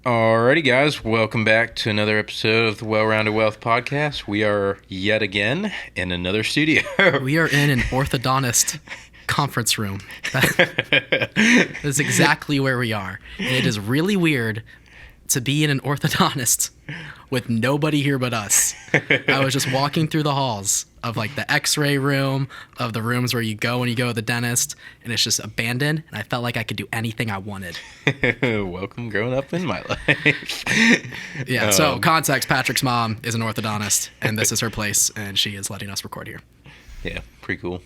Alrighty, guys, welcome back to another episode of the Well-Rounded Wealth Podcast. We are yet again in another studio. We are in an orthodontist conference room. That is exactly where we are. And it is really weird to be in an orthodontist with nobody here but us. I was just walking through the halls of like the x-ray room, of the rooms where you go when you go to the dentist, and it's just abandoned, and I felt like I could do anything I wanted. Welcome growing up in my life. Yeah, so context, Patrick's mom is an orthodontist, and this is her place, and she is letting us record here. Yeah, pretty cool.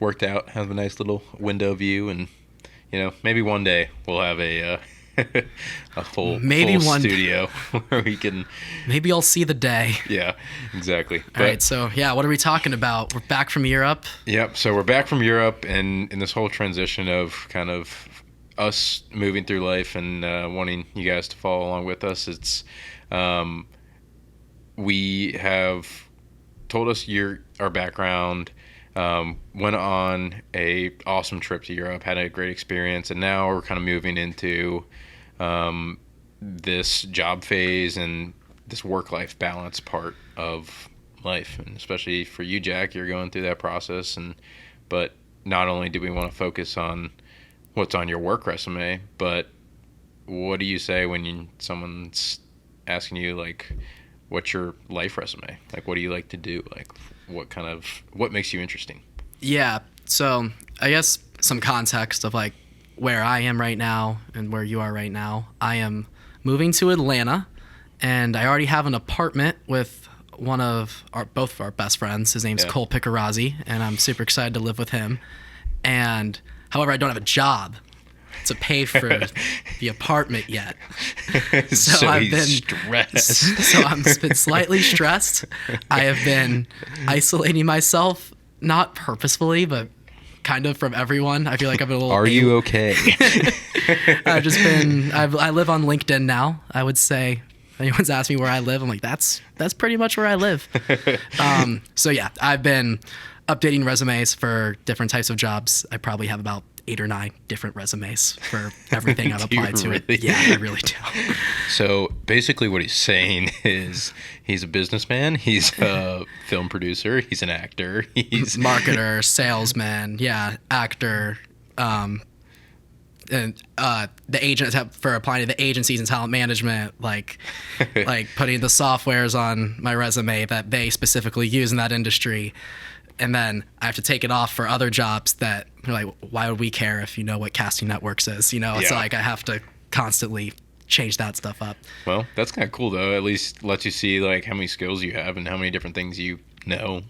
Worked out, have a nice little window view, and, maybe one day we'll have a full studio where we can... Maybe I'll see the day. Yeah, exactly. All right, so, what are we talking about? We're back from Europe. Yep, so we're back from Europe, and in this whole transition of kind of us moving through life and wanting you guys to follow along with us, it's we have told us our background, went on a awesome trip to Europe, had a great experience, and now we're kind of moving into this job phase and this work-life balance part of life. And especially for you, Jack, you're going through that process. But not only do we want to focus on what's on your work resume, but what do you say when someone's asking you, like, what's your life resume? Like, what do you like to do? Like, what makes you interesting? Yeah, so I guess some context of like where I am right now and where you are right now. I am moving to Atlanta, and I already have an apartment with both of our best friends. His name's Cole Picarazzi, and I'm super excited to live with him. And however, I don't have a job to pay for the apartment yet. So I've been stressed. So I've been slightly stressed. I have been isolating myself, not purposefully, but kind of from everyone. I feel like I've been a little... Are you okay? I live on LinkedIn now. I would say, if anyone's asked me where I live, I'm like, that's pretty much where I live. So yeah, I've been updating resumes for different types of jobs. I probably have about 8 or 9 different resumes for everything I've applied to. Really? Yeah, I really do. So basically what he's saying is he's a businessman, he's a film producer, he's an actor, he's marketer, salesman, actor, and the agent for applying to the agencies and talent management, like putting the softwares on my resume that they specifically use in that industry. And then I have to take it off for other jobs that are like, why would we care if you know what Casting Networks is? It's like I have to constantly change that stuff up. Well, that's kind of cool, though. At least lets you see like how many skills you have and how many different things you know.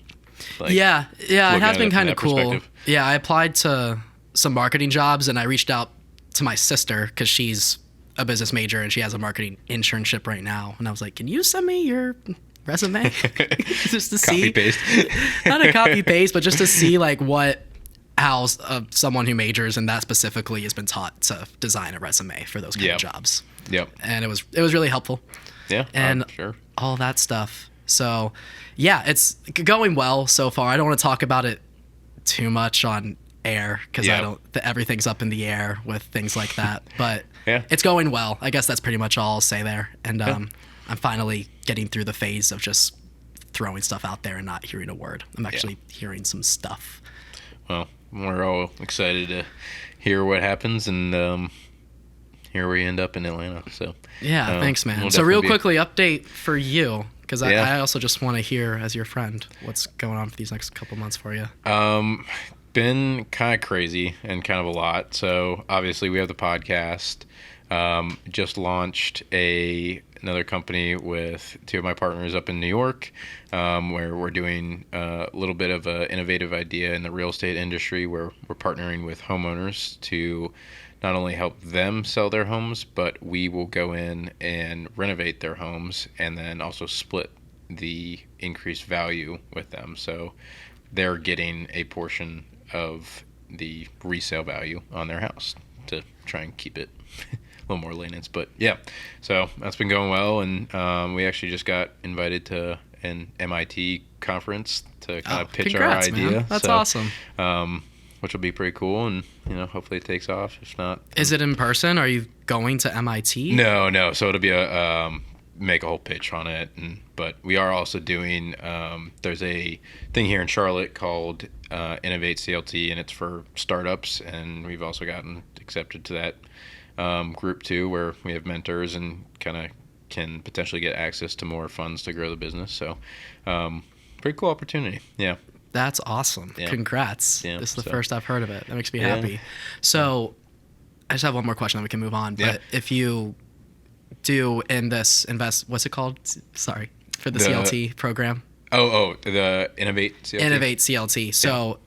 Like, it has been kind of cool. Yeah, I applied to some marketing jobs, and I reached out to my sister because she's a business major and she has a marketing internship right now. And I was like, can you send me your resume just to see? Copy paste. Not a copy paste, but just to see like how someone who majors in that specifically has been taught to design a resume for those kind of jobs. Yep. And it was really helpful. Yeah. And sure. All that stuff. So yeah, it's going well so far. I don't want to talk about it too much on air because everything's up in the air with things like that. But it's going well. I guess that's pretty much all I'll say there. And I'm finally getting through the phase of just throwing stuff out there and not hearing a word. I'm actually hearing some stuff. Well, we're all excited to hear what happens, and here we end up in Atlanta. So thanks, man. So real quickly, update for you, because I also just want to hear, as your friend, what's going on for these next couple months for you. Been kind of crazy and kind of a lot. So obviously we have the podcast. Just launched another company with 2 of my partners up in New York, where we're doing a little bit of an innovative idea in the real estate industry, where we're partnering with homeowners to not only help them sell their homes, but we will go in and renovate their homes and then also split the increased value with them. So they're getting a portion of the resale value on their house to try and keep it a little more lenience. But yeah, so that's been going well, and we actually just got invited to an MIT conference to kind of pitch congrats, our idea. Man. That's awesome. which will be pretty cool, and hopefully it takes off. If not, Is it in person? Are you going to MIT? no. So it'll be a make a whole pitch on it, but we are also doing. There's a thing here in Charlotte called Innovate CLT, and it's for startups, and we've also gotten accepted to that group too, where we have mentors and kind of can potentially get access to more funds to grow the business. So, pretty cool opportunity. Yeah. That's awesome. Yeah. Congrats. Yeah, This is the so- first I've heard of it. That makes me Yeah. happy. So I just have one more question, then we can move on. But Yeah. if you do in this what's it called? Sorry. For the The- CLT program? The Innovate CLT. Innovate CLT. So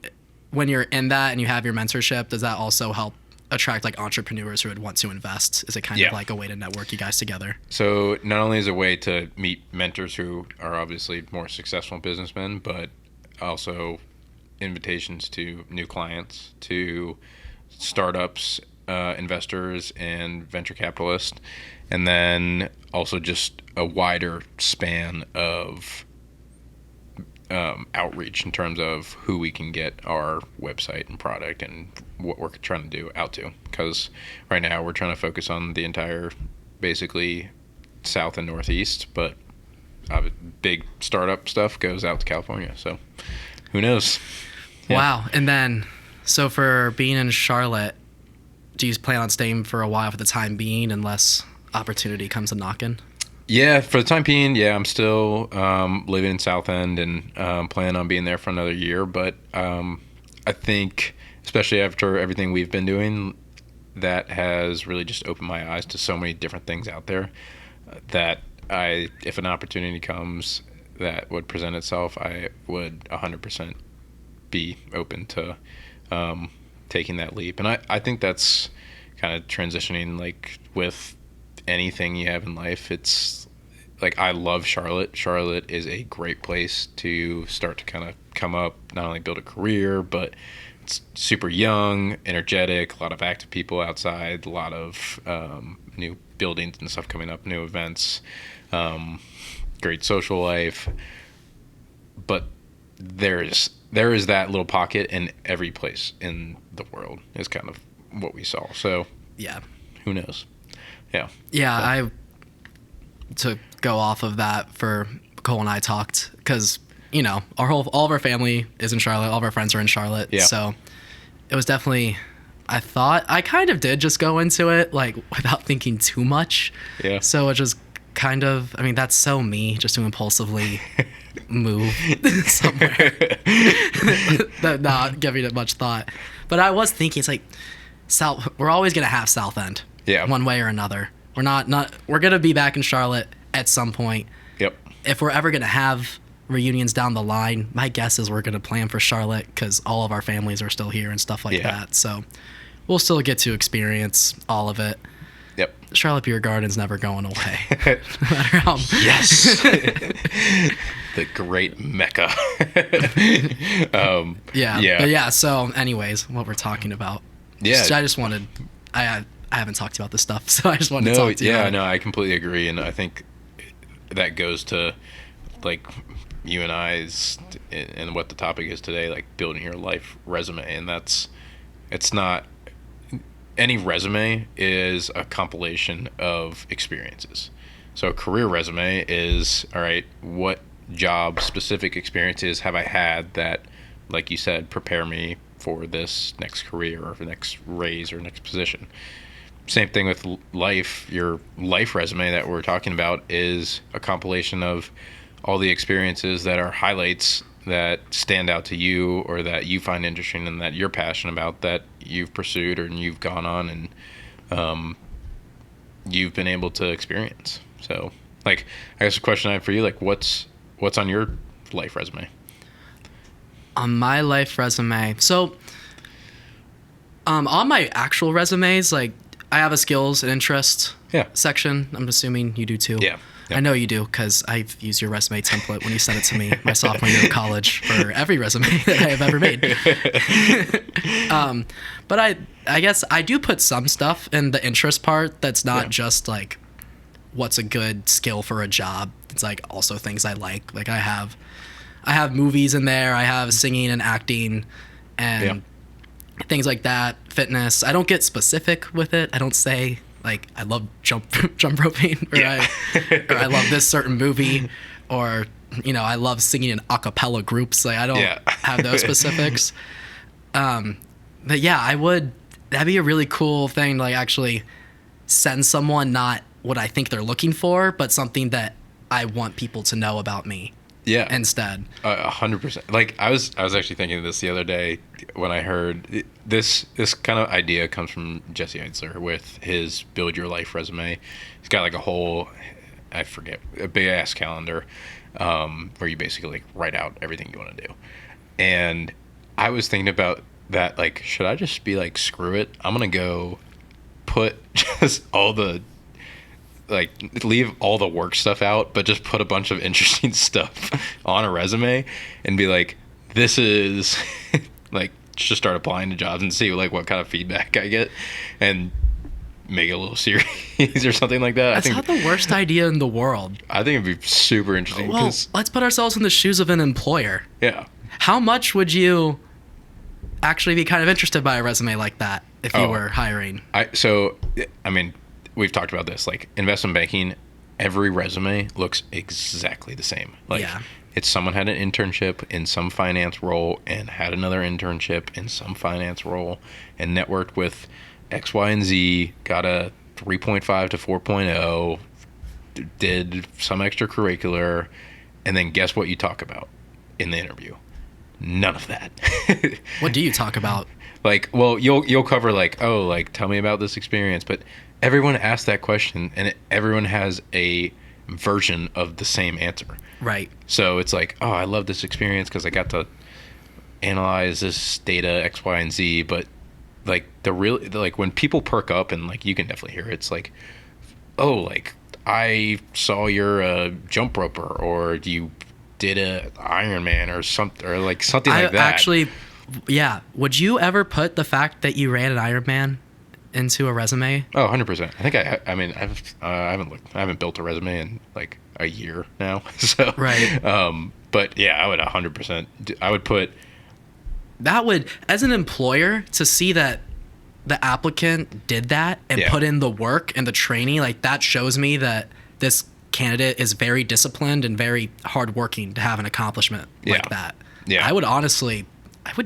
when you're in that and you have your mentorship, does that also help attract like entrepreneurs who would want to invest? Is it kind Yeah. of like a way to network you guys together? So not only is it a way to meet mentors who are obviously more successful businessmen, but also invitations to new clients, to startups, investors, and venture capitalists, and then also just a wider span of outreach in terms of who we can get our website and product and what we're trying to do out to. Because right now we're trying to focus on the entire, basically, South and Northeast, but big startup stuff goes out to California. So who knows? Yeah. Wow. And then, so for being in Charlotte, do you plan on staying for a while for the time being unless opportunity comes a knocking? Yeah, for the time being, yeah, I'm still living in South End and plan on being there for another year. But I think, especially after everything we've been doing, that has really just opened my eyes to so many different things out there that if an opportunity comes that would present itself, I would 100% be open to taking that leap. And I think that's kind of transitioning, like with anything you have in life. It's like, I love Charlotte. Charlotte is a great place to start to kind of come up, not only build a career, but it's super young, energetic, a lot of active people outside, a lot of new buildings and stuff coming up, new events, great social life. But there is that little pocket in every place in the world, is kind of what we saw. So Yeah. who knows? Yeah. Yeah, to go off of that, for Cole and I talked, because all of our family is in Charlotte, all of our friends are in Charlotte. Yeah. So it was definitely, I kind of did just go into it like without thinking too much. Yeah. So it just kind of, that's so me, just to impulsively move somewhere, not giving it much thought. But I was thinking, it's like we're always gonna have South End. Yeah. One way or another. We're gonna be back in Charlotte at some point. Yep. If we're ever gonna have reunions down the line, my guess is we're gonna plan for Charlotte, because all of our families are still here and stuff like Yeah. that. So we'll still get to experience all of it. Yep. Charlotte Beer Garden's never going away. No matter how. Yes. The great Mecca. Yeah. Yeah. But yeah. So, anyways, what we're talking about. Yeah. I just wanted. I haven't talked about this stuff, so I just wanted to No, talk to you. yeah, about it. no, I completely agree, and I think that goes to like you and I's and what the topic is today, like building your life resume, and it's not, any resume is a compilation of experiences. So a career resume is, all right, what job specific experiences have I had that, like you said, prepare me for this next career or the next raise or next position. Same thing with life. Your life resume that we're talking about is a compilation of all the experiences that are highlights that stand out to you or that you find interesting and that you're passionate about, that you've pursued or you've gone on and you've been able to experience. So, like, I guess the question I have for you, like, what's on your life resume? On my life resume, so on my actual resumes, like, I have a skills and interest section. I'm assuming you do too. Yeah. I know you do, because I've used your resume template when you sent it to me my sophomore year of college for every resume that I have ever made. But I guess I do put some stuff in the interest part that's not just like what's a good skill for a job. It's like also things I like. Like I have movies in there. I have singing and acting, and things like that, fitness. I don't get specific with it. I don't say like I love jump roping or I love this certain movie or I love singing in a cappella groups. Like I don't have those specifics. But yeah, that'd be a really cool thing to like actually send someone not what I think they're looking for, but something that I want people to know about me. Yeah. Instead. 100%. Like I was actually thinking of this the other day when I heard this kind of idea comes from Jesse Eitzler with his Build Your Life resume. He's got like a whole, I forget, a big ass calendar where you basically like write out everything you want to do. And I was thinking about that, like, should I just be like, screw it, I'm gonna go put just all the like leave all the work stuff out, but just put a bunch of interesting stuff on a resume and be like, this is like, just start applying to jobs and see like what kind of feedback I get and make it a little series or something like that. That's not the worst idea in the world. I think it'd be super interesting. Well, let's put ourselves in the shoes of an employer. Yeah. How much would you actually be kind of interested by a resume like that if you were hiring? I mean, we've talked about this, like investment banking, every resume looks exactly the same. Like it's someone had an internship in some finance role and had another internship in some finance role and networked with X, Y, and Z, got a 3.5 to 4.0, did some extracurricular, and then guess what you talk about in the interview? None of that. What do you talk about? Like, well, you'll cover like, oh, like tell me about this experience, but everyone asks that question and everyone has a version of the same answer. Right. So it's like, oh, I love this experience because I got to analyze this data X, Y, and Z. But like like when people perk up and like you can definitely hear it, it's like, oh, like I saw you're a jump roper or you did a Ironman or something or like something like that. Actually, yeah. Would you ever put the fact that you ran an Ironman into a resume? Oh, 100%. I think I mean, I haven't built a resume in like a year now. So, right. But yeah, I would 100%, I would put. That would, as an employer, to see that the applicant did that and put in the work and the training, like that shows me that this candidate is very disciplined and very hardworking to have an accomplishment like that. Yeah. I would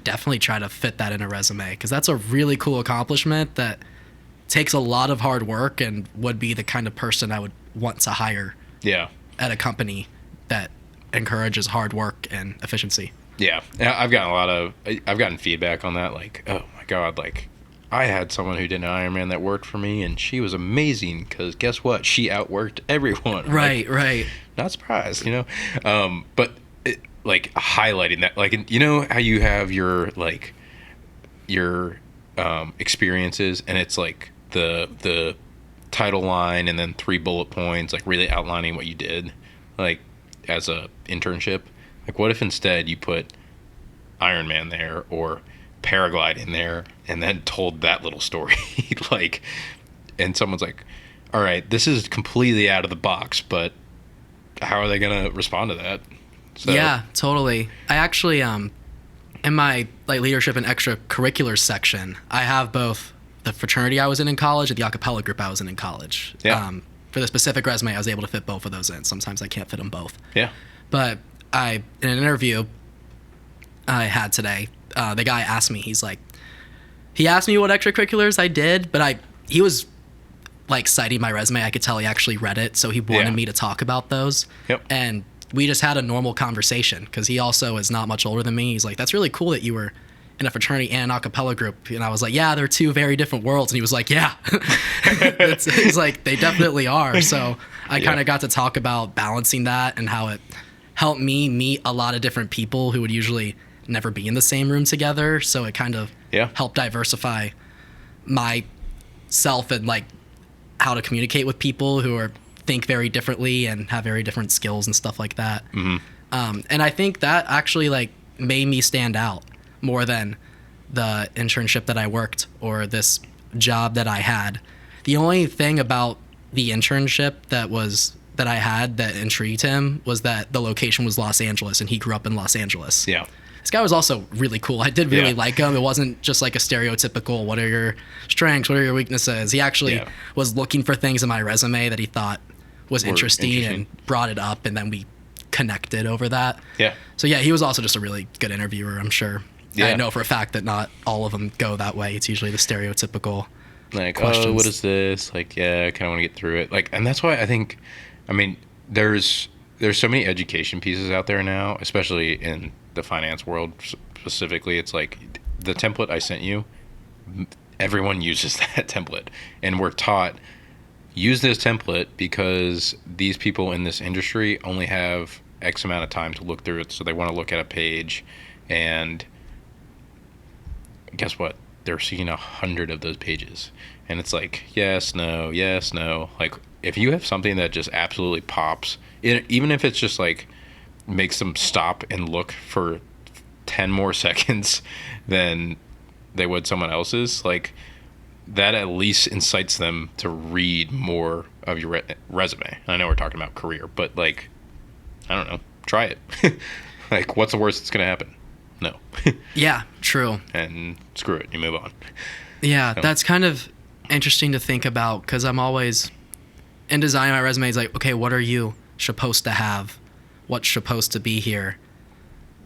definitely try to fit that in a resume because that's a really cool accomplishment that takes a lot of hard work and would be the kind of person I would want to hire at a company that encourages hard work and efficiency. Yeah. I've gotten feedback on that. Like, oh my God, like I had someone who did an Ironman that worked for me and she was amazing because guess what? She outworked everyone. Right. Like, right. Not surprised, but like highlighting that, like, how you have your experiences and it's like the title line and then 3 bullet points, like really outlining what you did, like as a internship. Like, what if instead you put Ironman there or paragliding there and then told that little story, like, and someone's like, all right, this is completely out of the box, but how are they going to respond to that? So, yeah, totally. I actually, in my like leadership and extracurricular section, I have both the fraternity I was in college and the a cappella group I was in college. Yeah. For the specific resume, I was able to fit both of those in. Sometimes I can't fit them both. Yeah. But in an interview I had today, the guy asked me, he asked me what extracurriculars I did, but he was like citing my resume. I could tell he actually read it. So he wanted me to talk about those. Yep. And we just had a normal conversation because he also is not much older than me. He's like, that's really cool that you were in a fraternity and an a cappella group. And I was like, yeah, they're 2 very different worlds. And he was like, yeah. He's like, they definitely are. So I kind of got to talk about balancing that and how it helped me meet a lot of different people who would usually never be in the same room together. So it kind of helped diversify myself and like how to communicate with people who think very differently and have very different skills and stuff like that. Mm-hmm. And I think that actually like made me stand out more than the internship that I worked or this job that I had. The only thing about the internship that I had that intrigued him was that the location was Los Angeles and he grew up in Los Angeles. Yeah. this guy was also really cool. I did really Yeah. like him. It wasn't just like a stereotypical, what are your strengths, what are your weaknesses. He actually was looking for things in my resume that he thought was interesting and brought it up, and then we connected over that. Yeah. So yeah, he was also just a really good interviewer, I'm sure. Yeah. I know for a fact that not all of them go that way. It's usually the stereotypical Like, questions. oh, what is this? Like, yeah, I kind of want to get through it. Like, and that's why I mean, there's so many education pieces out there now, especially in the finance world specifically. It's like the template I sent you, everyone uses that template, and we're taught use this template because these people in this industry only have X amount of time to look through it, so they want to look at a page, and guess what? They're seeing 100 of those pages, and it's like yes, no, yes, no. Like if you have something that just absolutely pops, even if it's just like makes them stop and look for 10 more seconds than they would someone else's, like that at least incites them to read more of your resume. I know we're talking about career, but like, I don't know, try it. Like, what's the worst that's going to happen? No. Yeah, true. And screw it, you move on. Yeah, So. that's kind of interesting to think about, because I'm always in designing my resume. It's like, okay, what are you supposed to have? What's supposed to be here?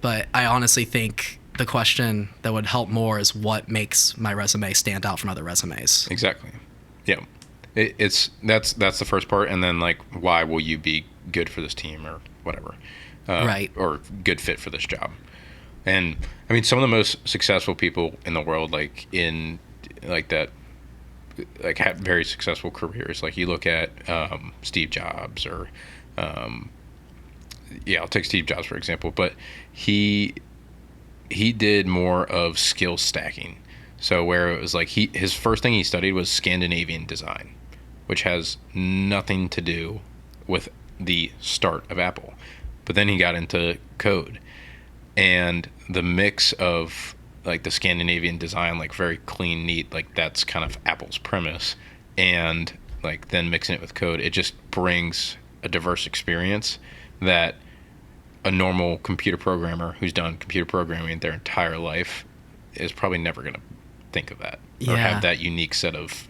But I honestly think the question that would help more is what makes my resume stand out from other resumes. Exactly. Yeah. That's the first part, and then like, why will you be good for this team or whatever, Right. Or good fit for this job? And I mean, some of the most successful people in the world, like in like that, like have very successful careers. Like you look at Steve Jobs, or yeah, I'll take Steve Jobs for example, but he did more of skill stacking. So where it was like his first thing he studied was Scandinavian design, which has nothing to do with the start of Apple. But then he got into code, and the mix of like the Scandinavian design, like very clean, neat, like that's kind of Apple's premise, and like then mixing it with code, it just brings a diverse experience that a normal computer programmer who's done computer programming their entire life is probably never going to think of that or Yeah. have that unique set of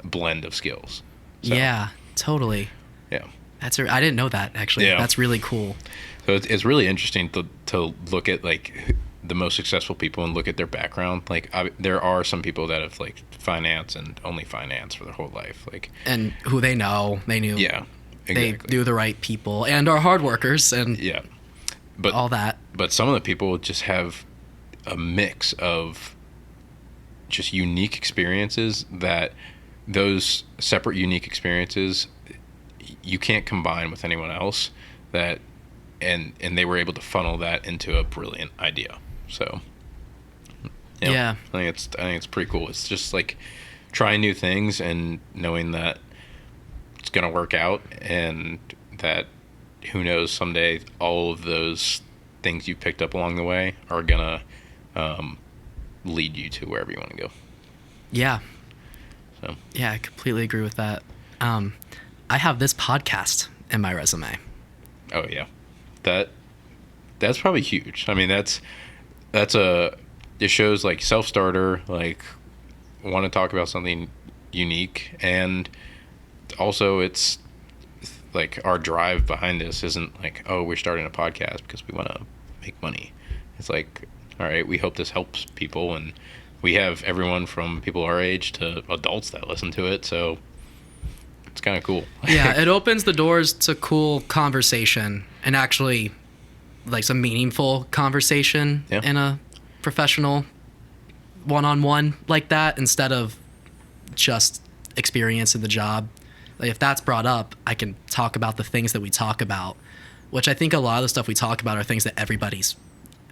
blend of skills. So, Yeah, totally. Yeah. I didn't know that, actually. Yeah. That's really cool. So it's really interesting to look at like the most successful people and look at their background. Like there are some people that have like finance and only finance for their whole life. Like, And who they know, they knew. yeah, They exactly. do the right people and are hard workers and Yeah. But all that. But some of the people just have a mix of just unique experiences that those separate unique experiences you can't combine with anyone else, that and they were able to funnel that into a brilliant idea. So Yeah. I think it's pretty cool. It's just like trying new things and knowing that it's gonna work out, and that who knows, someday all of those things you picked up along the way are gonna lead you to wherever you want to go. Yeah. So Yeah, I completely agree with that. I have this podcast in my resume. oh yeah, that's probably huge. I mean it shows like self-starter, like want to talk about something unique, and also it's like our drive behind this isn't like, oh, we're starting a podcast because we want to make money. It's like, all right, we hope this helps people, and we have everyone from people our age to adults that listen to it, so it's kind of cool. Yeah, it opens the doors to cool conversation, and actually like some meaningful conversation Yeah. in a professional one-on-one like that, instead of just experience in the job. Like if that's brought up, I can talk about the things that we talk about, which I think a lot of the stuff we talk about are things that everybody's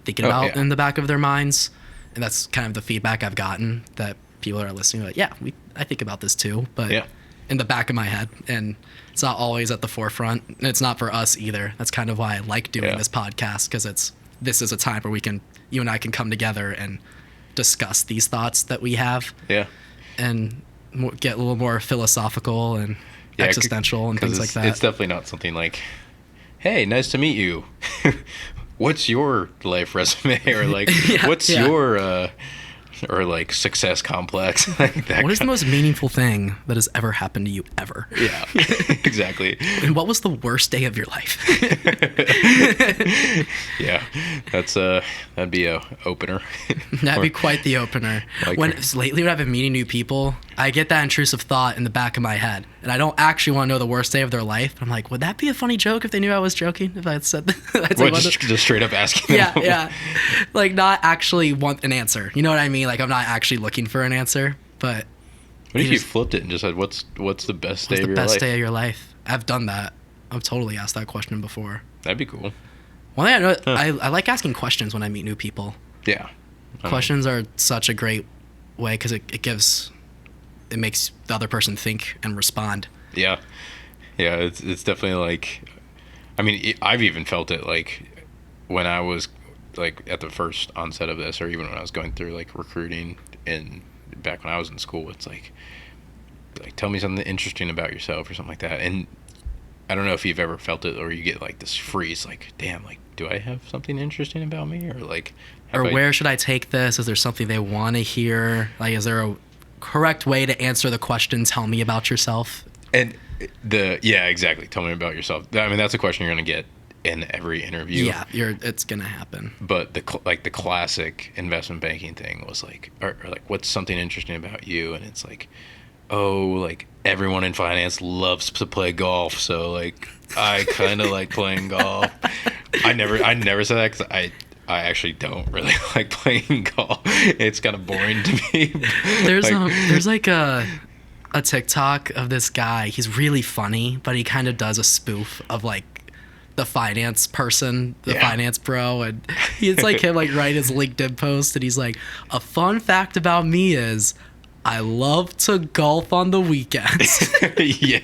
thinking about yeah. in the back of their minds. And that's kind of the feedback I've gotten, that people are listening like, yeah, I think about this too, but Yeah. in the back of my head, and it's not always at the forefront. And it's not for us either. That's kind of why I like doing Yeah. this podcast, because this is a time where you and I can come together and discuss these thoughts that we have, Yeah. and get a little more philosophical and existential and things like that. It's definitely not something like, hey, nice to meet you. what's your life resume, or like Yeah, what's yeah. your or like success complex, like that. What is the most meaningful thing that has ever happened to you ever? Yeah, exactly. And what was the worst day of your life? Yeah, that's that'd be a opener. That'd be quite the opener. Like- Lately when I've been meeting new people, I get that intrusive thought in the back of my head, and I don't actually want to know the worst day of their life. I'm like, would that be a funny joke if they knew I was joking? If I had said that? What, just straight up asking Yeah, them? yeah. Like, not actually want an answer. You know what I mean? Like, I'm not actually looking for an answer, but What if you just- flipped it and just said, "What's the best day what's of the your best life?" day of your life? I've done that. I've totally asked that question before. That'd be cool. One thing I know, I like asking questions when I meet new people. Yeah. Questions are such a great way because it makes the other person think and respond. Yeah. Yeah. It's definitely like, I mean, I've even felt it like when I was like at the first onset of this, or even when I was going through like recruiting and back when I was in school, it's like tell me something interesting about yourself or something like that. And I don't know if you've ever felt it, or you get like this freeze, like, damn, like, do I have something interesting about me, or like, Or where should I take this? Is there something they want to hear? Like, is there a correct way to answer the question, tell me about yourself? And yeah, exactly. Tell me about yourself. I mean, that's a question you're gonna get in every interview. Yeah, it's gonna happen. But the classic investment banking thing was like, or like, what's something interesting about you? And it's like, oh, like everyone in finance loves to play golf, so like I kind of like playing golf. I never said that because I actually don't really like playing golf. It's kind of boring to me. There's like a TikTok of this guy. He's really funny, but he kind of does a spoof of like the finance person, the finance bro, and it's like him like write his LinkedIn post, and he's like, a fun fact about me is I love to golf on the weekends. Yeah.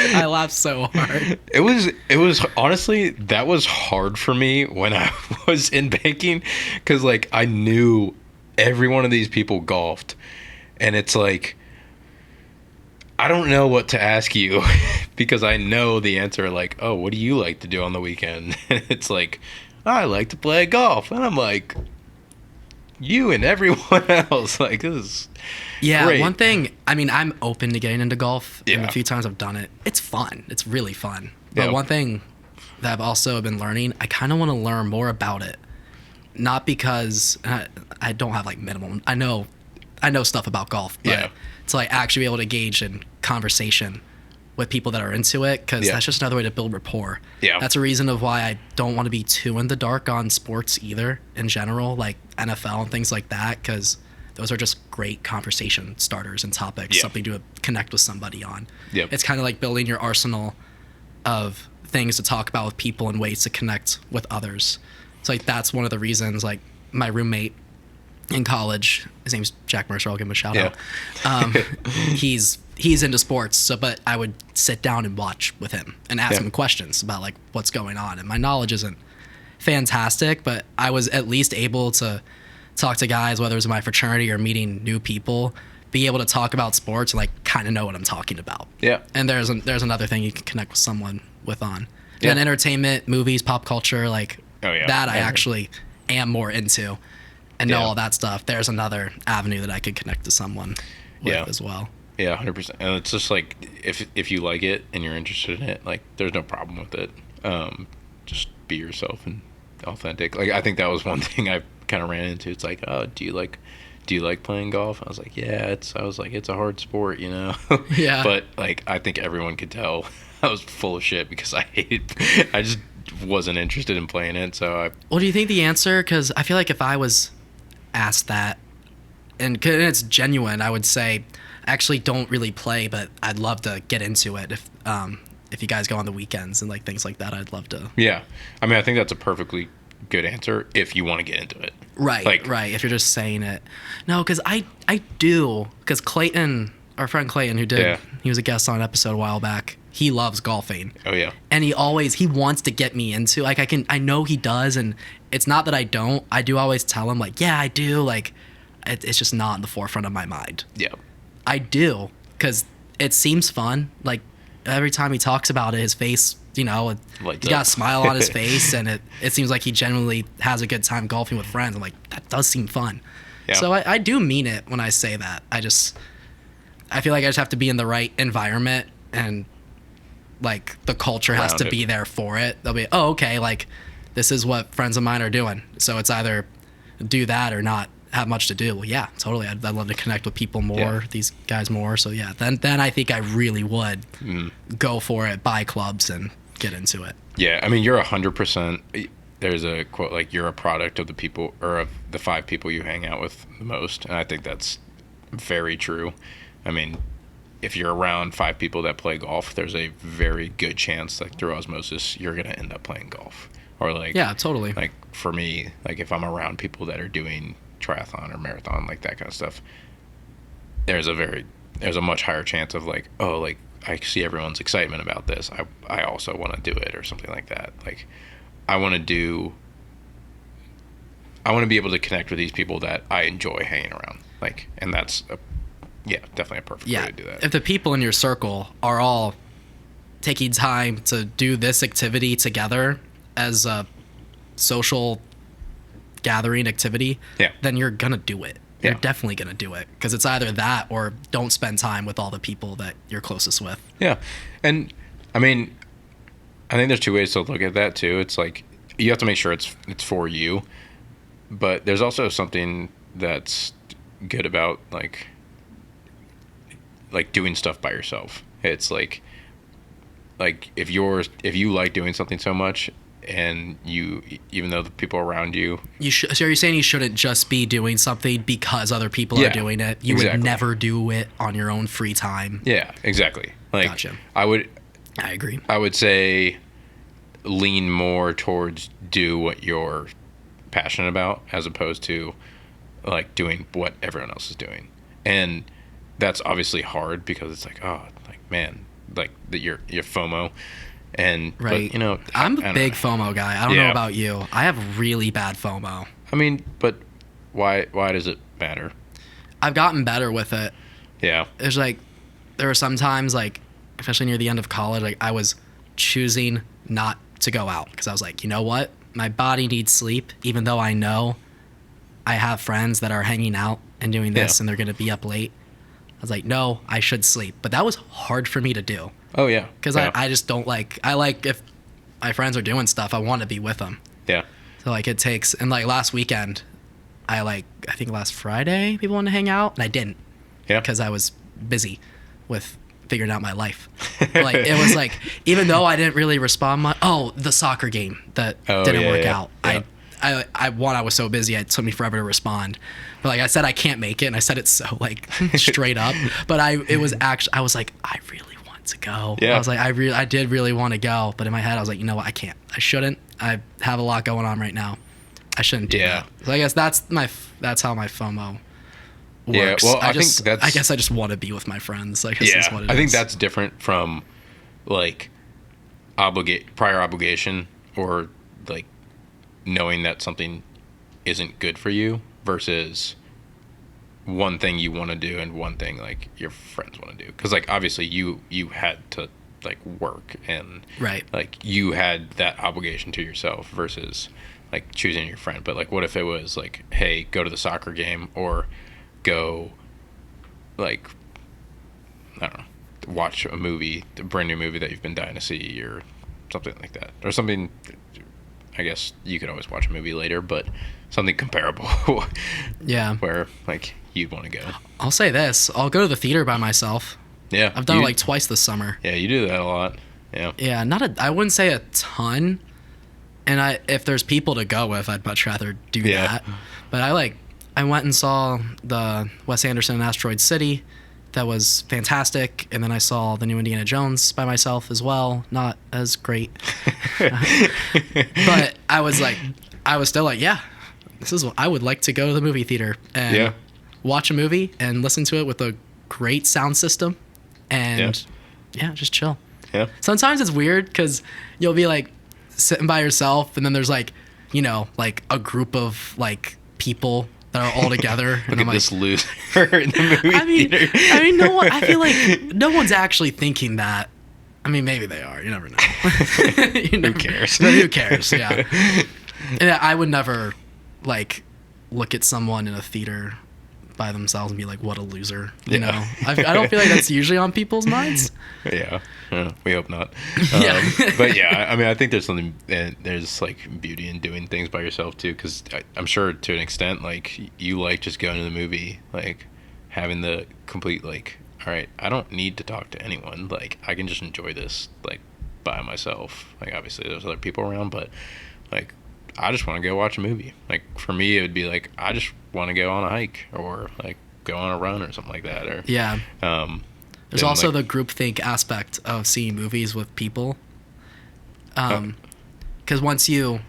I laughed so hard. It was honestly, that was hard for me when I was in banking, because like I knew every one of these people golfed, and it's like, I don't know what to ask you because I know the answer, like, oh, what do you like to do on the weekend? And it's like, I like to play golf. And I'm like, you and everyone else, like, this is great. One thing, I mean, I'm open to getting into golf, and Yeah. a few times I've done it. It's fun. It's really fun. But Yeah. one thing that I've also been learning, I kind of want to learn more about it. Not because I don't have like minimum. I know stuff about golf, but Yeah. to like actually be able to engage in conversation with people that are into it, because Yeah. that's just another way to build rapport. Yeah. That's a reason of why I don't want to be too in the dark on sports either in general, like NFL and things like that, because those are just great conversation starters and topics, Yeah. something to connect with somebody on. Yep. It's kind of like building your arsenal of things to talk about with people and ways to connect with others. So like that's one of the reasons, like my roommate in college, his name's Jack Mercer, I'll give him a shout Yeah. out. He's into sports, so but I would sit down and watch with him and ask Yeah. him questions about like what's going on. And my knowledge isn't fantastic, but I was at least able to talk to guys, whether it was in my fraternity or meeting new people, be able to talk about sports and like kind of know what I'm talking about. Yeah. And there's another thing you can connect with someone with on. Yeah. And entertainment, movies, pop culture, like Oh, yeah. that I actually am more into and know Yeah. all that stuff. There's another avenue that I could connect to someone with Yeah. as well. Yeah, 100%. And it's just like, if you like it and you're interested in it, like, there's no problem with it. Just be yourself and authentic. Like, I think that was one thing I kind of ran into. It's like, oh, do you like playing golf? I was like, yeah, it's a hard sport, you know? Yeah. But like, I think everyone could tell I was full of shit because I just wasn't interested in playing it. So Well, do you think the answer, because I feel like if I was asked that, and 'cause it's genuine, I would say, I actually don't really play, but I'd love to get into it if you guys go on the weekends and like things like that. I'd love to. yeah, I mean, I think that's a perfectly good answer if you want to get into it. Right, Like- right. If you're just saying it. No, because I do, because Clayton, our friend Clayton, he was a guest on an episode a while back. He loves golfing. Oh yeah. And he wants to get me into, like, I know he does, and it's not that I don't. I do always tell him, like, yeah, I do. Like, it's just not in the forefront of my mind. Yeah. I do, because it seems fun. Like, every time he talks about it, his face, you know, Lights he's got up. a smile on his face, and it seems like he genuinely has a good time golfing with friends. I'm like, that does seem fun. Yeah. So I do mean it when I say that. I feel like I just have to be in the right environment, and like the culture has Around to it. be there for it. They'll be, oh, okay, like this is what friends of mine are doing. So it's either do that or not have much to do. Well, yeah, totally. I'd love to connect with people more, Yeah. these guys more. So yeah, then I think I really would go for it, buy clubs, and get into it. Yeah, I mean, you're 100%. There's a quote like, you're a product of the people, or of the 5 people you hang out with the most. And I think that's very true. I mean, if you're around 5 people that play golf, there's a very good chance, like through osmosis, you're going to end up playing golf. Or like, Yeah, totally. like for me, like if I'm around people that are doing triathlon or marathon, like that kind of stuff, there's a much higher chance of like, oh, like I see everyone's excitement about this. I also want to do it, or something like that. Like I want to be able to connect with these people that I enjoy hanging around. Like, and that's definitely a perfect way to do that. If the people in your circle are all taking time to do this activity together as a social gathering activity, then you're gonna do it. You're definitely gonna do it, because it's either that or don't spend time with all the people that you're closest with. Yeah, and I mean, I think there's 2 ways to look at that too. It's like you have to make sure it's for you, but there's also something that's good about like doing stuff by yourself. It's like if you like doing something so much, and you, even though the people around you, So you're saying you shouldn't just be doing something because other people are doing it. You would never do it on your own free time. Yeah, exactly. Like, Gotcha. I agree. I would say lean more towards do what you're passionate about, as opposed to like doing what everyone else is doing. And that's obviously hard, because it's like, oh, like, man, like your FOMO. And Right. But, you know, I'm I a don't big know. FOMO guy. I don't know about you. I have really bad FOMO. I mean, but why does it matter? I've gotten better with it. Yeah. There's like, there were some times, like, especially near the end of college, like I was choosing not to go out, because I was like, you know what? My body needs sleep, even though I know I have friends that are hanging out and doing this and they're going to be up late. I was like, no, I should sleep. But that was hard for me to do. Oh, yeah. Because I just don't like, if my friends are doing stuff, I want to be with them. Yeah. So like it takes, and like last weekend, I think last Friday, people wanted to hang out, and I didn't. Yeah. Because I was busy with figuring out my life. Like it was like, even though I didn't really respond much, the soccer game that didn't work out. Yeah. I was so busy, it took me forever to respond. But like I said, I can't make it, and I said it so like straight up. But I was like, I really want to go. Yeah. I was like, I did really want to go, but in my head I was like, you know what, I can't. I shouldn't. I have a lot going on right now. I shouldn't do that. So I guess that's how my FOMO works. Yeah, well, I think that's... I guess I just want to be with my friends. I guess is what it is. I think that's different from like prior obligation, or like knowing that something isn't good for you, versus one thing you want to do and one thing like your friends want to do. Because like obviously you had to like work, and right, like you had that obligation to yourself, versus like choosing your friend. But like, what if it was like, hey, go to the soccer game, or go like, I don't know, watch a movie, a brand new movie that you've been dying to see, or something like that, or something. I guess you could always watch a movie later, but something comparable. Yeah. Where like you'd want to go. I'll say this: I'll go to the theater by myself. Yeah. I've done it like twice this summer. Yeah, you do that a lot. Yeah. Yeah, I wouldn't say a ton. And if there's people to go with, I'd much rather do that. But I went and saw the Wes Anderson Asteroid City. That was fantastic. And then I saw the new Indiana Jones by myself as well. Not as great. But I was still like, yeah, this is what I would like to go to the movie theater and watch a movie and listen to it with a great sound system and just chill. Yeah. Sometimes it's weird because you'll be like sitting by yourself, and then there's like, you know, like a group of like people that are all together. Look and at I'm like, this loser in the movie theater. I mean, I feel like no one's actually thinking that. I mean, maybe they are. You never know. Who cares? Who cares? Yeah. And I would never, like, look at someone in a theater by themselves and be like, what a loser. You know? I don't feel like that's usually on people's minds. Yeah. We hope not. Yeah. But yeah, I mean, I think there's something, there's like beauty in doing things by yourself too, because I'm sure to an extent, like, you like just going to the movie, like, having the complete, like, all right, I don't need to talk to anyone. Like, I can just enjoy this, like, by myself. Like, obviously there's other people around, but, like, I just want to go watch a movie. Like, for me, it would be like, I just want to go on a hike or, like, go on a run or something like that. Or Yeah. There's and, also like, the groupthink aspect of seeing movies with people. Because once you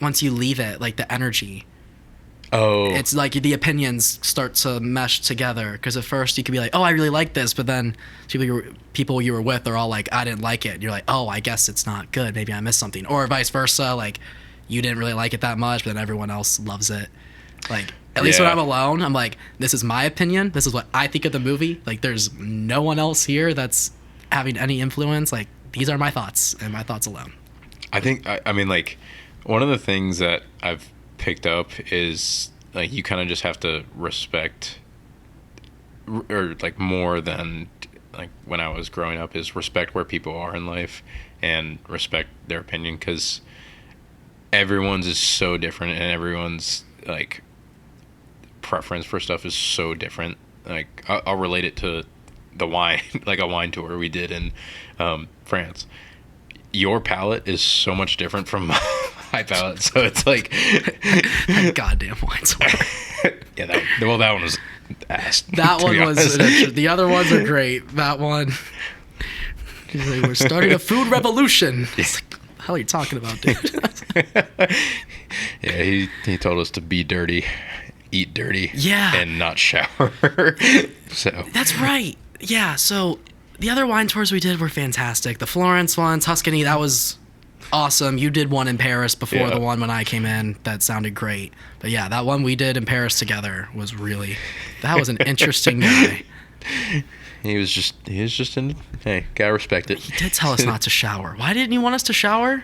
leave it, like, the energy, it's like the opinions start to mesh together. Because at first you could be like, oh, I really like this, but then people you were with are all like, I didn't like it. And you're like, oh, I guess it's not good. Maybe I missed something. Or vice versa, like, you didn't really like it that much, but then everyone else loves it. Like, at least when I'm alone, I'm like, this is my opinion. This is what I think of the movie. Like, there's no one else here that's having any influence. Like, these are my thoughts and my thoughts alone. I think, I mean, like, one of the things that I've picked up is, like, you kind of just have to respect, or, like, more than, like, when I was growing up, is respect where people are in life and respect their opinion, because everyone's is so different, and everyone's, like, preference for stuff is so different. Like, I'll relate it to the wine, like a wine tour we did in France. Your palate is so much different from my palate, so it's like goddamn wine tour. Yeah, that one was ass. That one was the other ones are great. That one, he's like, we're starting a food revolution. It's like, what the hell are you talking about, dude? Yeah, he told us to be dirty, eat dirty, yeah, and not shower. So that's right. Yeah, so the other wine tours we did were fantastic. The Florence one, Tuscany, that was awesome. You did one in Paris before the one when I came in. That sounded great. But yeah, that one we did in Paris together was that was an interesting guy. He was just in, hey, gotta respect it. He did tell us not to shower. Why didn't he want us to shower?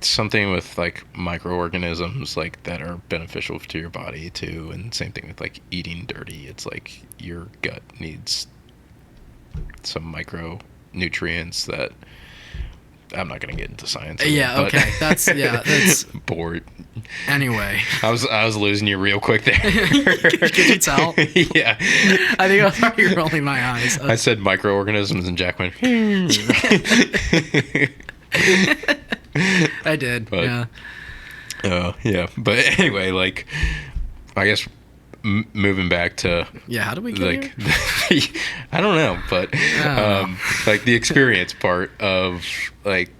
Something with, like, microorganisms, like, that are beneficial to your body too, and same thing with, like, eating dirty. It's like your gut needs some micronutrients that I'm not gonna get into science. Yeah, okay. That's bored. Anyway, I was losing you real quick there. Could you tell? Yeah. I think I thought you were rolling my eyes. I said microorganisms and Jack went. I did. But, yeah. Yeah. But anyway, like, I guess moving back to how do we get here? I don't know, but like, the experience part of, like,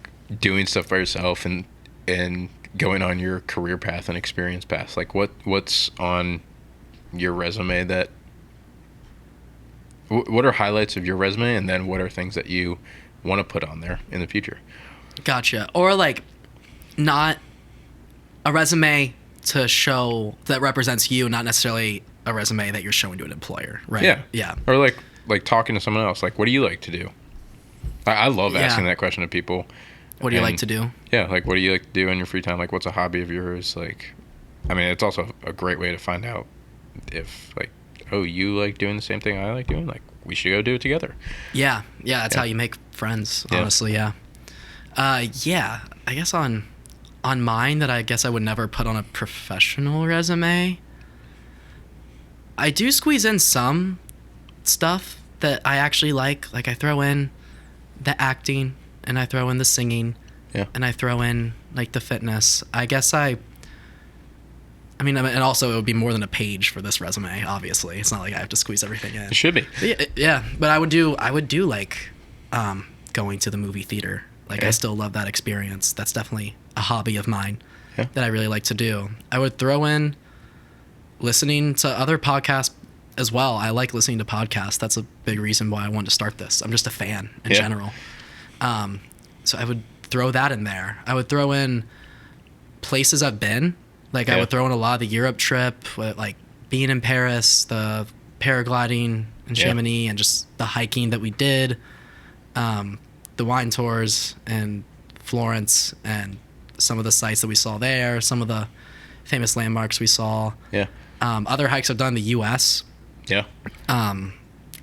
doing stuff by yourself and going on your career path and experience path. Like, what's on your resume that what are highlights of your resume, and then what are things that you want to put on there in the future? Gotcha. Or, like, not a resume to show that represents you, not necessarily a resume that you're showing to an employer, right? Yeah. Or like talking to someone else, like, what do you like to do? I love asking that question to people. What do you like to do? Yeah, like, what do you like to do in your free time? Like, what's a hobby of yours? Like, I mean, it's also a great way to find out if, like, oh, you like doing the same thing I like doing? Like, we should go do it together. Yeah, that's how you make friends, honestly, yeah. I guess on mine that I guess I would never put on a professional resume, I do squeeze in some stuff that I actually like. Like, I throw in the acting, and I throw in the singing, and I throw in, like, the fitness. I guess I mean, and also it would be more than a page for this resume, obviously. It's not like I have to squeeze everything in. It should be. But I would do like going to the movie theater. Like, I still love that experience. That's definitely a hobby of mine that I really like to do. I would throw in listening to other podcasts as well. I like listening to podcasts. That's a big reason why I wanted to start this. I'm just a fan in general. So I would throw that in there. I would throw in places I've been. Like, I would throw in a lot of the Europe trip, like being in Paris, the paragliding in Chamonix, and just the hiking that we did. the wine tours in Florence and some of the sites that we saw there, some of the famous landmarks we saw. Yeah. Other hikes I've done in the U.S. Yeah.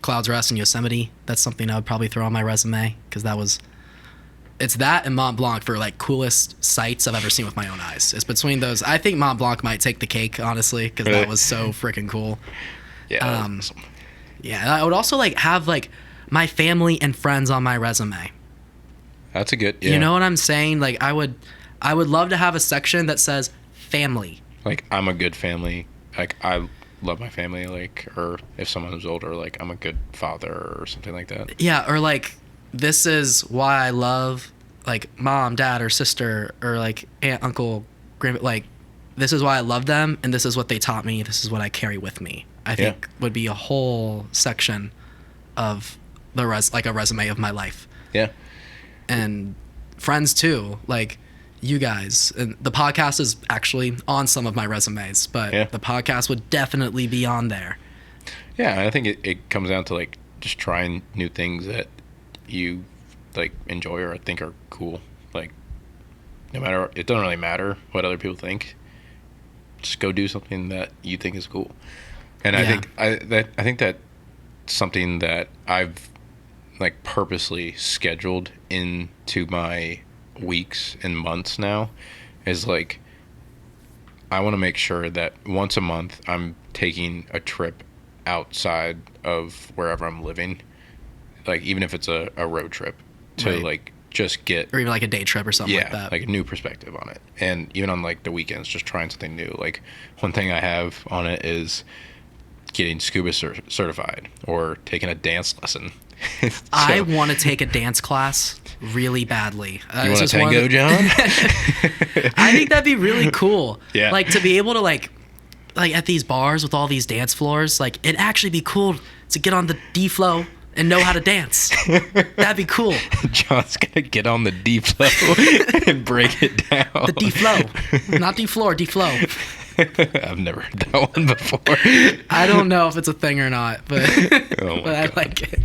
Clouds Rest in Yosemite. That's something I would probably throw on my resume because it's that and Mont Blanc for like coolest sights I've ever seen with my own eyes. It's between those. I think Mont Blanc might take the cake, honestly, because that was so freaking cool. Yeah. Awesome. Yeah, I would also like have like my family and friends on my resume. That's a good. Yeah. You know what I'm saying? Like I would love to have a section that says family. Like I'm a good family. Like I love my family. Like, or if someone was older, like I'm a good father or something like that. Yeah, or like this is why I love like mom, dad, or sister, or like aunt, uncle, grandma. Like this is why I love them, and this is what they taught me. This is what I carry with me. I think would be a whole section of the like a resume of my life. Yeah. And friends too, like you guys. And the podcast is actually on some of my resumes, but the podcast would definitely be on there. Yeah, I think it comes down to like just trying new things that you like enjoy or think are cool. Like no matter, it doesn't really matter what other people think. Just go do something that you think is cool. And I think that's something that I've like purposely scheduled into my weeks and months now is like I want to make sure that once a month I'm taking a trip outside of wherever I'm living, like even if it's a road trip to like just get, or even like a day trip or something like that, like a new perspective on it. And even on like the weekends, just trying something new. Like one thing I have on it is getting scuba certified or taking a dance lesson. So, I want to take a dance class really badly. You want to tango, John? I think that'd be really cool. Yeah. Like to be able to like at these bars with all these dance floors, like it'd actually be cool to get on the D flow and know how to dance. That'd be cool. John's gonna get on the D flow and break it down. The D flow, not D floor, D flow. I've never heard that one before. I don't know if it's a thing or not, but but I God. like it.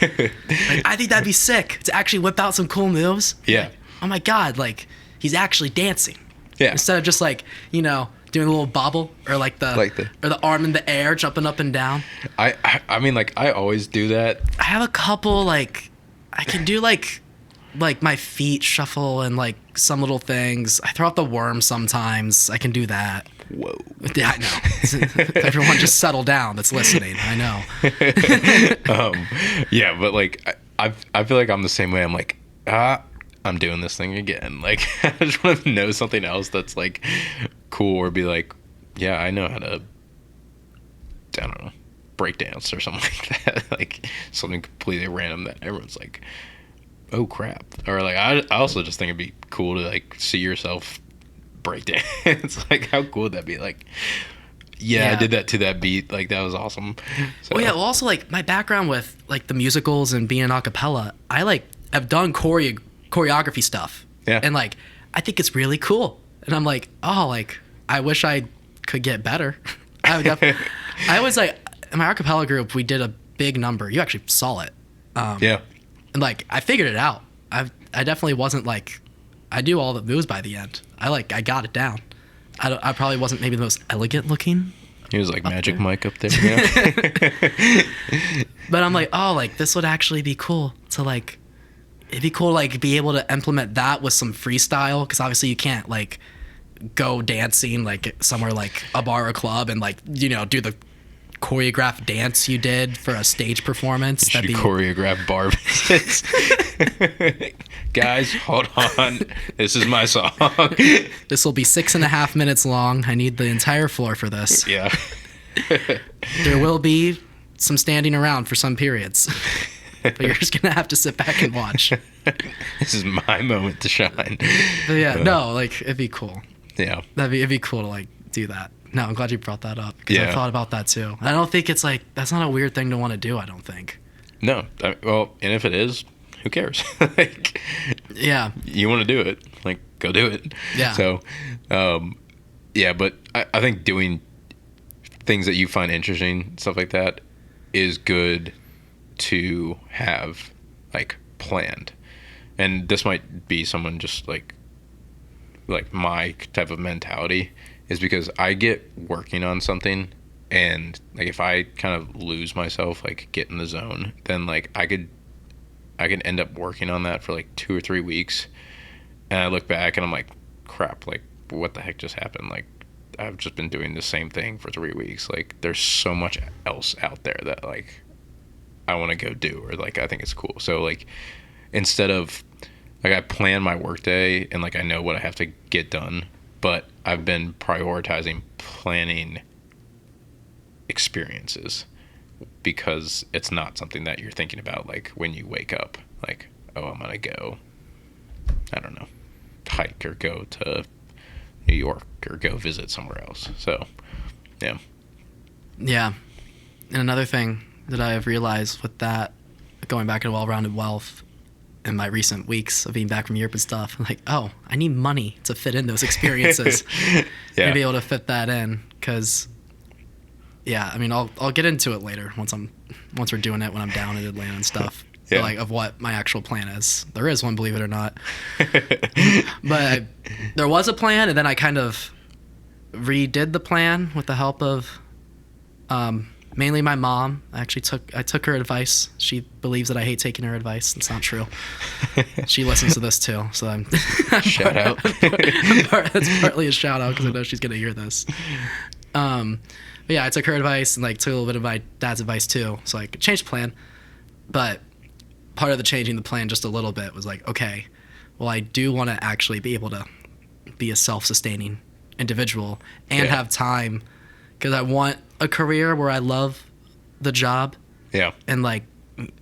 Like, I think that'd be sick to actually whip out some cool moves. Yeah. Like, oh my God, like he's actually dancing. Yeah. Instead of just like, doing a little bobble or like the arm in the air jumping up and down. I mean, like I always do that. I have a couple like I can do like my feet shuffle and like some little things. I throw out the worm sometimes. I can do that. Whoa. Yeah, I know. Everyone just settle down that's listening. I know. Yeah, but like I feel like I'm the same way. I'm like, I'm doing this thing again. Like I just want to know something else that's like cool, or be like, yeah, I know how to, I don't know, break dance or something like that. Like something completely random that everyone's like, oh crap. Or like I also just think it'd be cool to like see yourself break dance. Like how cool would that be? Like I did that to that beat. Like that was awesome. So. Well, also like my background with like the musicals and being an acapella, I like have done choreography stuff. Yeah. And like I think it's really cool. And I'm like, oh, like I wish I could get better. I was like, in my acapella group, we did a big number. You actually saw it. Yeah. And like I figured it out. I definitely wasn't like I do all the moves by the end. I got it down. I probably wasn't maybe the most elegant looking. He was like Magic Mike up there. Yeah. But I'm like, oh, like this would actually be cool to like. It'd be cool to like be able to implement that with some freestyle, because obviously you can't like go dancing like somewhere like a bar or club and like do the choreographed dance you did for a stage performance. Should choreograph bar visits. Guys, hold on. This is my song. This will be 6.5 minutes long. I need the entire floor for this. Yeah. There will be some standing around for some periods. But you're just gonna have to sit back and watch. This is my moment to shine. But yeah, no, like it'd be cool. Yeah. It'd be cool to like do that. No, I'm glad you brought that up, because I thought about that too. I don't think it's like that's not a weird thing to want to do. I don't think. No, well, and if it is, who cares? Like, yeah, you want to do it, like go do it. Yeah. So, but I think doing things that you find interesting, stuff like that, is good to have like planned. and this might be someone just like my type of mentality, is because I get working on something, and like if I kind of lose myself, like get in the zone, then like I could end up working on that for like 2 or 3 weeks, and I look back and I'm like, crap, like what the heck just happened? Like I've just been doing the same thing for 3 weeks. Like there's so much else out there that like I want to go do, or like I think it's cool. So like instead of like I plan my workday and like I know what I have to get done, but I've been prioritizing planning experiences, because it's not something that you're thinking about like when you wake up, like, oh, I'm gonna go, I don't know, hike or go to New York or go visit somewhere else. So yeah. Yeah. And another thing that I have realized with that, going back to well-rounded wealth in my recent weeks of being back from Europe and stuff, I'm like, oh, I need money to fit in those experiences. Yeah. To be able to fit that in, because yeah, I mean, I'll get into it later once we're doing it, when I'm down in Atlanta and stuff. Yeah. Like of what my actual plan is. There is one, believe it or not. But there was a plan, and then I kind of redid the plan with the help of mainly my mom. I took her advice. She believes that I hate taking her advice. It's not true. She listens to this too, so I'm Shout out. That's partly a shout out, because I know she's gonna hear this. But yeah, I took her advice and like took a little bit of my dad's advice too, so I could change the plan. But part of the changing the plan just a little bit was like, okay, well, I do want to actually be able to be a self-sustaining individual and have time, because I want a career where I love the job. Yeah. And like,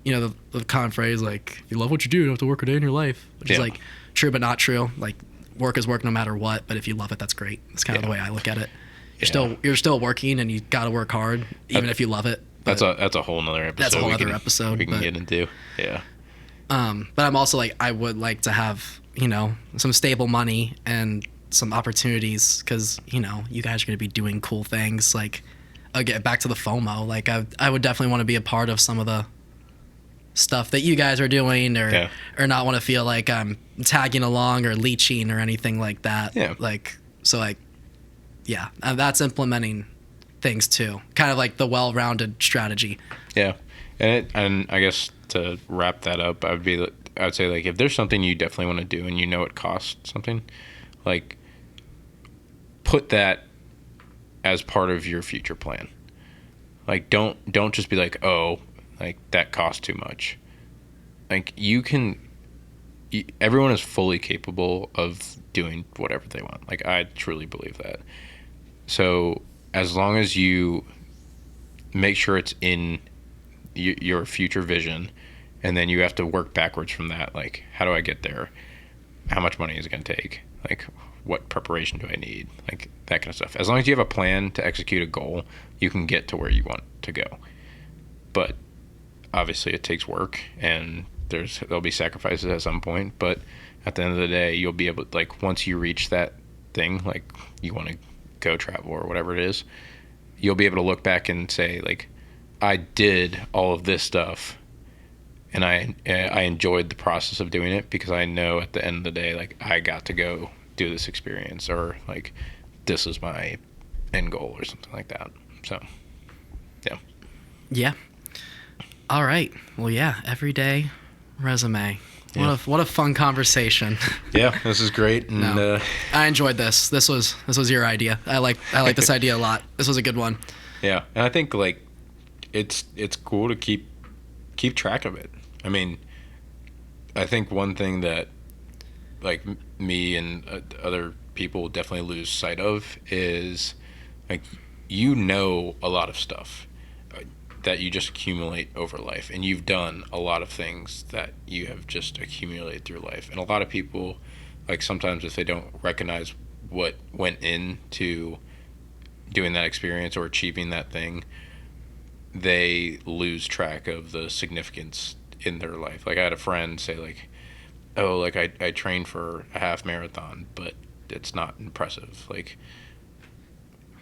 you know, the common phrase, like, if you love what you do, you don't have to work a day in your life, which is like true but not true. Like, work is work no matter what, but if you love it, that's great. That's kind of the way I look at it. You're still working, and you got to work hard even if you love it. That's a whole nother episode. That's a whole other episode we can get into. Yeah. But I'm also like, I would like to have, you know, some stable money and some opportunities, because, you know, you guys are going to be doing cool things. Like, again, back to the FOMO, like I would definitely want to be a part of some of the stuff that you guys are doing, or not want to feel like I'm tagging along or leeching or anything like that. Yeah. Like, so like, yeah, that's implementing things too. Kind of like the well-rounded strategy. Yeah. And I guess to wrap that up, I would say like if there's something you definitely want to do and you know it costs something, like put that as part of your future plan. Like don't just be like, oh, like that costs too much. Like everyone is fully capable of doing whatever they want. Like I truly believe that. So as long as you make sure it's in your future vision, and then you have to work backwards from that. Like, how do I get there? How much money is it going to take? Like, what preparation do I need? Like, that kind of stuff. As long as you have a plan to execute a goal, you can get to where you want to go. But obviously it takes work, and there'll be sacrifices at some point, but at the end of the day, you'll be able to, like, once you reach that thing, like you want to go travel or whatever it is, you'll be able to look back and say, like, I did all of this stuff, and I enjoyed the process of doing it, because I know at the end of the day, like, I got to go do this experience, or like this is my end goal or something like that. So yeah. All right, well, yeah, everyday resume. What a fun conversation. Yeah, this is great. And I enjoyed this. This was your idea. I like this idea a lot. This was a good one. Yeah, and I think like it's cool to keep track of it. I mean, I think one thing that like me and other people definitely lose sight of is like, you know, a lot of stuff that you just accumulate over life, and you've done a lot of things that you have just accumulated through life. And a lot of people, like, sometimes if they don't recognize what went into doing that experience or achieving that thing, they lose track of the significance in their life. Like, I had a friend say, like, oh, like, I trained for a half marathon, but it's not impressive. Like,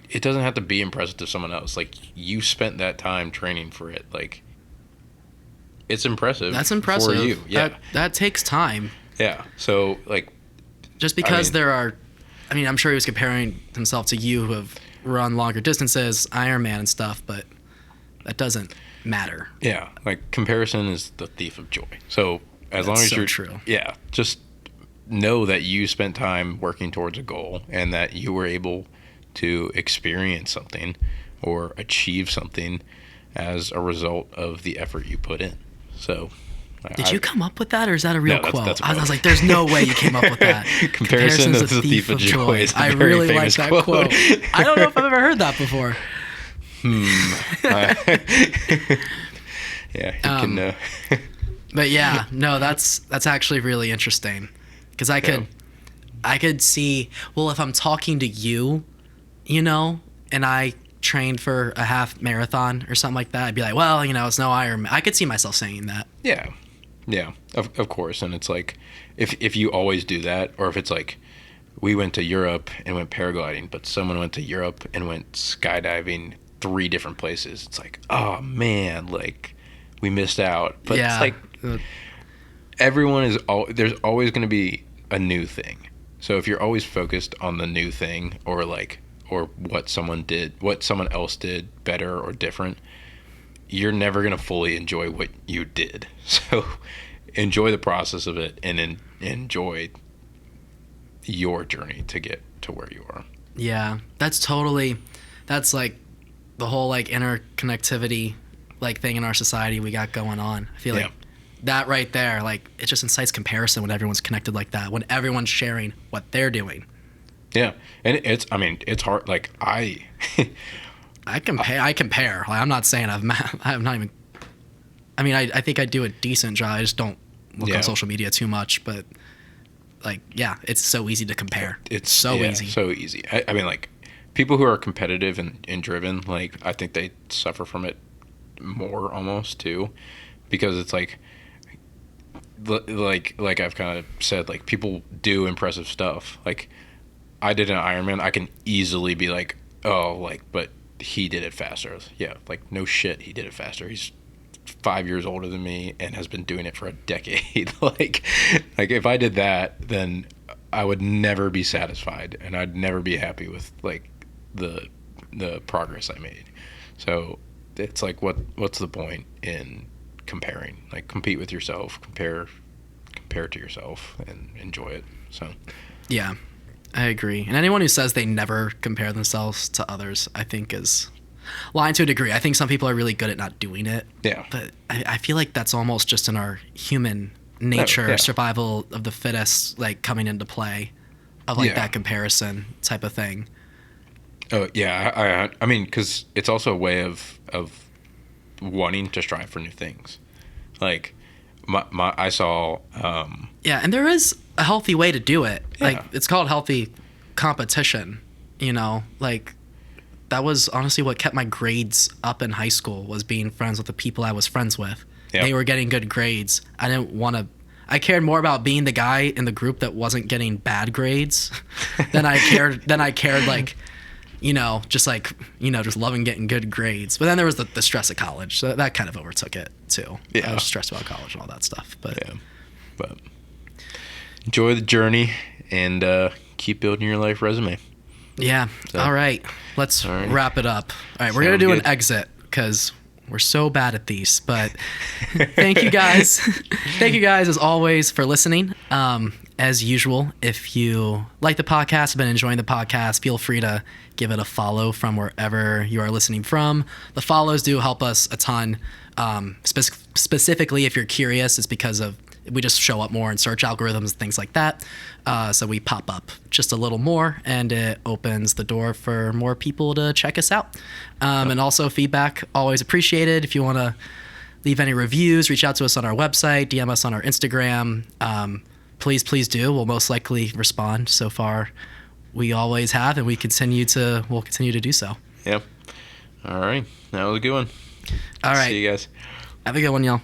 it doesn't have to be impressive to someone else. Like, you spent that time training for it. Like, it's impressive. That's impressive. For you. Yeah. That takes time. Yeah. So like, Just because there are, I mean, I'm sure he was comparing himself to you who have run longer distances, Ironman and stuff, but that doesn't matter. Yeah, like comparison is the thief of joy. So as long as so you're true. Yeah, just know that you spent time working towards a goal and that you were able to experience something or achieve something as a result of the effort you put in. So did you come up with that, or is that a real No, quote? that's a I was quote. like, "There's no way you came up with that." Comparison is the thief of joy. It's a I very really like famous that quote. quote. I don't know if I've ever heard that before. Yeah, you can. But yeah, no, that's actually really interesting, because I could see, well, if I'm talking to you, you know, and I trained for a half marathon or something like that, I'd be like, well, you know, it's no Ironman. I could see myself saying that. Yeah, of course. And it's like, if you always do that, or if it's like, we went to Europe and went paragliding, but someone went to Europe and went skydiving 3 different places, it's like, oh man, like we missed out. But Yeah. it's like, there's always going to be a new thing. So if you're always focused on the new thing, or what someone else did better or different, you're never going to fully enjoy what you did. So enjoy the process of it, and enjoy your journey to get to where you are. Yeah, that's like the whole like interconnectivity like thing in our society we got going on. I feel like that right there, like, it just incites comparison when everyone's connected like that, when everyone's sharing what they're doing. Yeah, and it's hard. Like I compare. Like, I'm not saying I'm not even. I mean, I think I do a decent job. I just don't look on social media too much. But like, yeah, it's so easy to compare. It's so easy. So easy. I mean, like, people who are competitive and driven, like, I think they suffer from it more almost too, because it's like I've kind of said, like, people do impressive stuff. Like, I did an Ironman. I can easily be like, oh, like, but he did it faster. Yeah, like, no shit, he did it faster. He's 5 years older than me and has been doing it for a decade. like if I did that, then I would never be satisfied, and I'd never be happy with like the progress I made. So it's like, what's the point in comparing? Like, compete with yourself, compare to yourself, and enjoy it. So yeah, I agree. And anyone who says they never compare themselves to others, I think is lying to a degree. I think some people are really good at not doing it. Yeah. But I feel like that's almost just in our human nature, survival of the fittest, like, coming into play, of like that comparison type of thing. Oh yeah, I mean, because it's also a way of wanting to strive for new things. Like, I saw. Yeah, and there is a healthy way to do it. Yeah. Like, it's called healthy competition. You know, like, that was honestly what kept my grades up in high school, was being friends with the people I was friends with. Yep. They were getting good grades. I cared more about being the guy in the group that wasn't getting bad grades than I cared like, you know, just loving getting good grades. But then there was the stress of college. So that kind of overtook it too. Yeah. I was stressed about college and all that stuff. But enjoy the journey, and keep building your life resume. Yeah. So, all right. Let's wrap it up. All right. We're going to do an exit because we're so bad at these. But thank you guys. Thank you guys, as always, for listening. As usual, if you like the podcast, have been enjoying the podcast, feel free to give it a follow from wherever you are listening from. The follows do help us a ton. Specifically, if you're curious, it's because we just show up more in search algorithms and things like that. So we pop up just a little more, and it opens the door for more people to check us out. And also, feedback, always appreciated. If you want to leave any reviews, reach out to us on our website, DM us on our Instagram. Please do. We'll most likely respond. So far, we always have, and we'll continue to do so. Yep. All right. That was a good one. All right. See you guys. Have a good one, y'all.